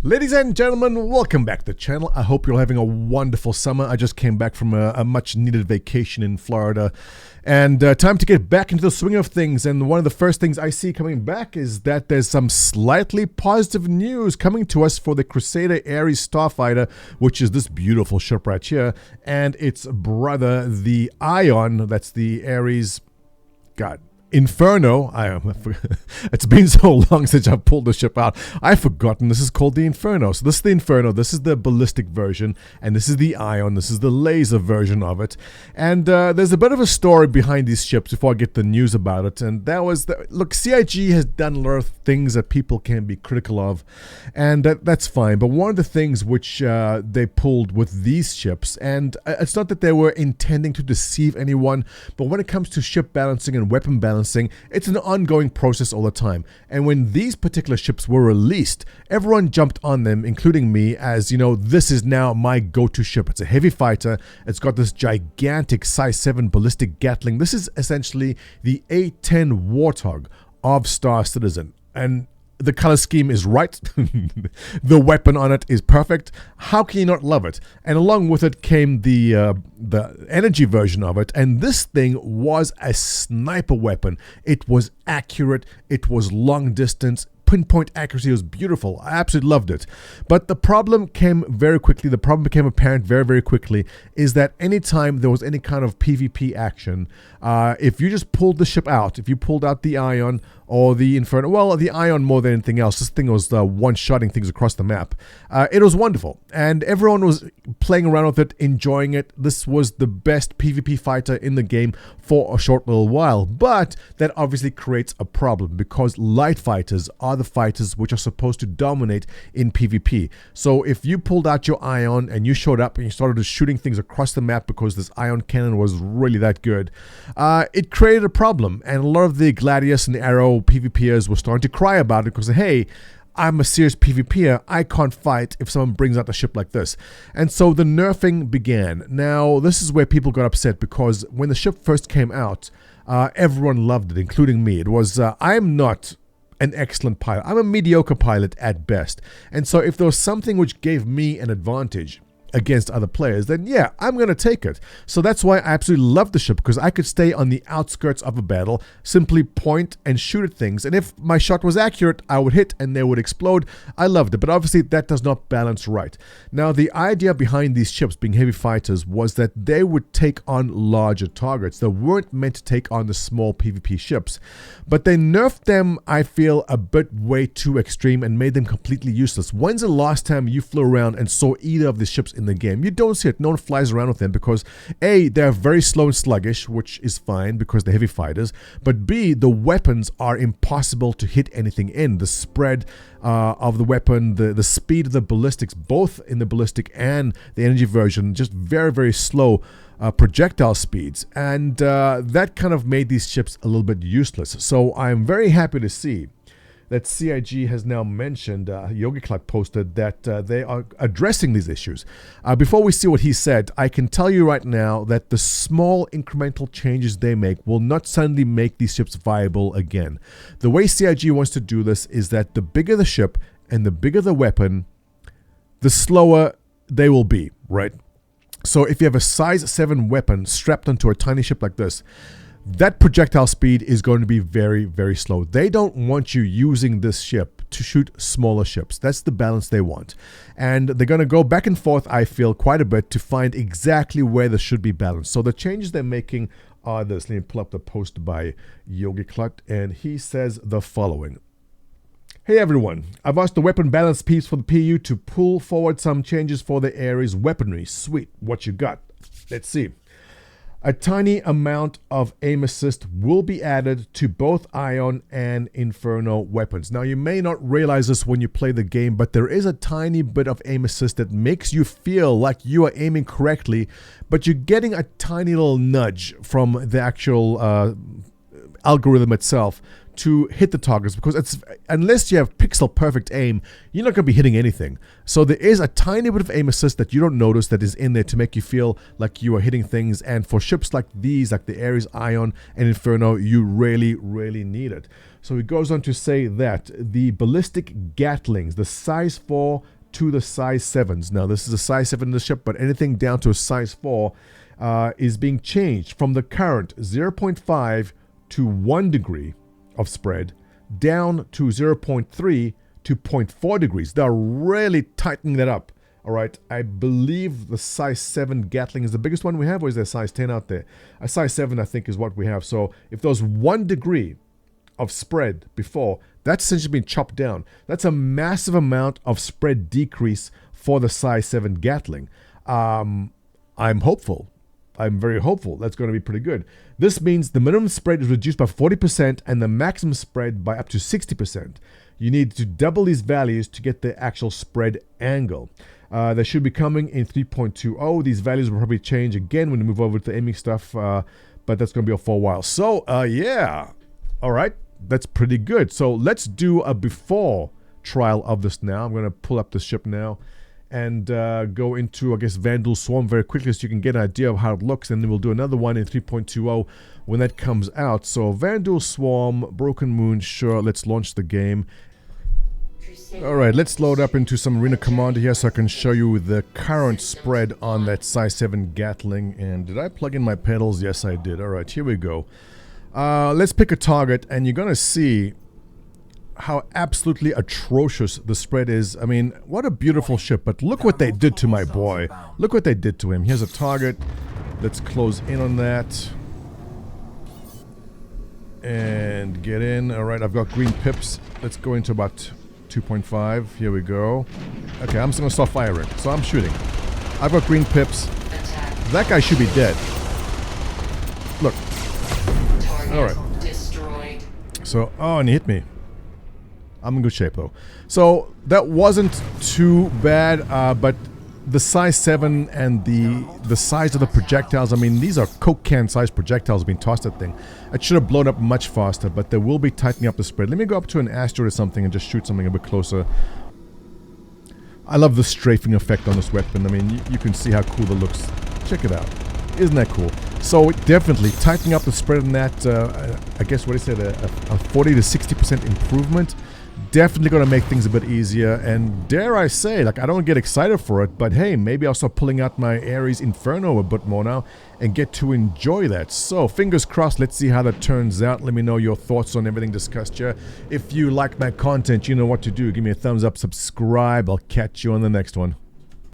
Ladies and gentlemen, welcome back to the channel. I hope you're having a wonderful summer. I just came back from a much needed vacation in Florida, and time to get back into the swing of things. And one of the first things I see coming back is that there's some slightly positive news coming to us for the Crusader Ares Starfighter, which is this beautiful ship right here, and its brother, the Ion. That's the Ares. God. Inferno. It's been so long since I've pulled the ship out. I've forgotten this is called the Inferno. So this is the Inferno. This is the ballistic version, and this is the Ion. This is the laser version of it. And there's a bit of a story behind these ships before I get the news about it. And that was look, CIG has done a lot of things that people can be critical of, and that's fine. But one of the things which they pulled with these ships, and it's not that they were intending to deceive anyone, but when it comes to ship balancing and weapon balancing, it's an ongoing process all the time. And when these particular ships were released, everyone jumped on them, including me, as, you know, this is now my go-to ship. It's a heavy fighter. It's got this gigantic size 7 ballistic Gatling. This is essentially the A-10 Warthog of Star Citizen. And the color scheme is right. The weapon on it is perfect. How can you not love it? And along with it came the energy version of it. And this thing was a sniper weapon. It was accurate. It was long distance. Pinpoint accuracy was beautiful. I absolutely loved it. But the problem came very quickly. The problem became apparent very, very quickly, is that anytime there was any kind of PvP action, if you just pulled the ship out, if you pulled out the Ion or the Inferno, well, the Ion more than anything else, this thing was one-shotting things across the map. It was wonderful, and everyone was playing around with it, enjoying it. This was the best PvP fighter in the game for a short little while, but that obviously creates a problem, because light fighters are the fighters which are supposed to dominate in PvP. So if you pulled out your Ion and you showed up and you started shooting things across the map because this Ion cannon was really that good, it created a problem, and a lot of the Gladius and Arrow PvPers were starting to cry about it because, hey, I'm a serious PvPer, I can't fight if someone brings out a ship like this. And so the nerfing began. Now, this is where people got upset, because when the ship first came out, everyone loved it, including me. It was, I'm not an excellent pilot. I'm a mediocre pilot at best. And so if there was something which gave me an advantage against other players, then yeah, I'm going to take it. So that's why I absolutely love the ship, because I could stay on the outskirts of a battle, simply point and shoot at things, and if my shot was accurate, I would hit and they would explode. I loved it, but obviously that does not balance right. Now, the idea behind these ships being heavy fighters was that they would take on larger targets. They weren't meant to take on the small PvP ships, but they nerfed them, I feel, a bit way too extreme and made them completely useless. When's the last time you flew around and saw either of these ships in the game? You don't see it. No one flies around with them because A, they're very slow and sluggish, which is fine because they're heavy fighters, but B, the weapons are impossible to hit anything in. The spread of the weapon, the speed of the ballistics, both in the ballistic and the energy version, just very, very slow projectile speeds, and that kind of made these ships a little bit useless. So I'm very happy to see that CIG has now mentioned, Yogi Clark posted that they are addressing these issues. Before we see what he said, I can tell you right now that the small incremental changes they make will not suddenly make these ships viable again. The way CIG wants to do this is that the bigger the ship and the bigger the weapon, the slower they will be, right? So if you have a size 7 weapon strapped onto a tiny ship like this, that projectile speed is going to be very, very slow. They don't want you using this ship to shoot smaller ships. That's the balance they want. And they're going to go back and forth, I feel, quite a bit to find exactly where this should be balanced. So the changes they're making are this. Let me pull up the post by Yogi Clark, and he says the following. Hey everyone, I've asked the weapon balance piece for the PU to pull forward some changes for the Ares weaponry. Sweet, what you got? Let's see. A tiny amount of aim assist will be added to both Ion and Inferno weapons. Now, you may not realize this when you play the game, but there is a tiny bit of aim assist that makes you feel like you are aiming correctly, but you're getting a tiny little nudge from the actual algorithm itself to hit the targets, because it's, unless you have pixel perfect aim, you're not going to be hitting anything. So there is a tiny bit of aim assist that you don't notice that is in there to make you feel like you are hitting things, and for ships like these, like the Ares, Ion, and Inferno, you really, really need it. So he goes on to say that the ballistic Gatlings, the size 4 to the size 7s. Now, this is a size 7 in the ship, but anything down to a size 4 is being changed from the current 0.5 to 1 degree of spread down to 0.3 to 0.4 degrees. They're really tightening that up. All right, I believe the size 7 Gatling is the biggest one we have, or is there a size 10 out there? A size 7, I think, is what we have. So if there's 1 degree of spread before, that's essentially been chopped down. That's a massive amount of spread decrease for the size 7 Gatling. I'm hopeful. I'm very hopeful. That's going to be pretty good. This means the minimum spread is reduced by 40% and the maximum spread by up to 60%. You need to double these values to get the actual spread angle. They should be coming in 3.20. These values will probably change again when we move over to the aiming stuff, but that's going to be for a while. So, yeah. All right. That's pretty good. So let's do a before trial of this now. I'm going to pull up the ship now and go into, I guess, Vandal Swarm very quickly so you can get an idea of how it looks. And then we'll do another one in 3.20 when that comes out. So Vandal Swarm, Broken Moon, sure. Let's launch the game. Alright, let's load up into some Arena Commander here so I can show you the current spread on that size 7 Gatling. And did I plug in my pedals? Yes, I did. Alright, here we go. Let's pick a target, and you're going to see how absolutely atrocious the spread is. I mean, what a beautiful ship, but look what they did to my boy. Look what they did to him. Here's a target. Let's close in on that. And get in. Alright, I've got green pips. Let's go into about 2.5. Here we go. Okay, I'm just going to start firing. So I'm shooting. I've got green pips. That guy should be dead. Look. Alright. So, oh, and he hit me. I'm in good shape, though. So, that wasn't too bad, but the size 7 and the size of the projectiles, I mean, these are Coke can sized projectiles being tossed at thing. It should have blown up much faster, but they will be tightening up the spread. Let me go up to an asteroid or something and just shoot something a bit closer. I love the strafing effect on this weapon. I mean, you can see how cool it looks. Check it out. Isn't that cool? So definitely tightening up the spread in that, I guess what I said, a 40 to 60% improvement. Definitely going to make things a bit easier, and dare I say, like, I don't get excited for it, but hey, maybe I'll start pulling out my Ares Inferno a bit more now and get to enjoy that. So fingers crossed, let's see how that turns out. Let me know your thoughts on everything discussed here. If you like my content, you know what to do. Give me a thumbs up, subscribe. I'll catch you on the next one.